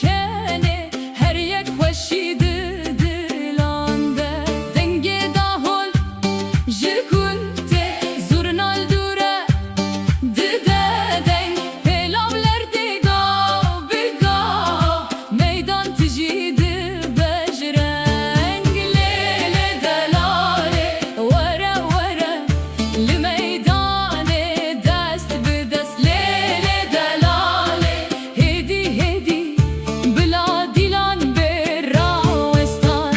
şene her yek hoşidir dilande denge dahol jikunte zurnal dure dide denk pelavler diga biga meydan tijidi bejreng lele delale wara wara li meydane dest bidest lele delale hedi hedi bila dilan berrawistan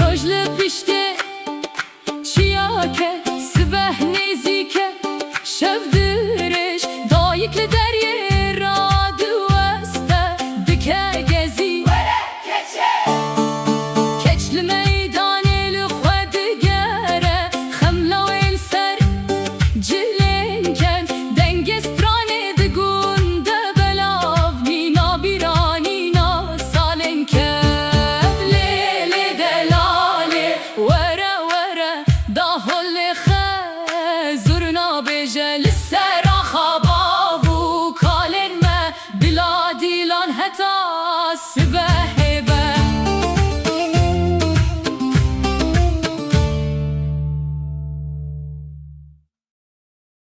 rojle pişte çiyake sibeh nezike şevdiriş dayıklı derye radı veste dike gezi keçli meydan eli xwedi gere xemla el ser cilenken denge strane digunde belav nina biranina salenke lele delale wara wara dahol zurna bejel sera khabavu kalen me bila dilan heta sibeh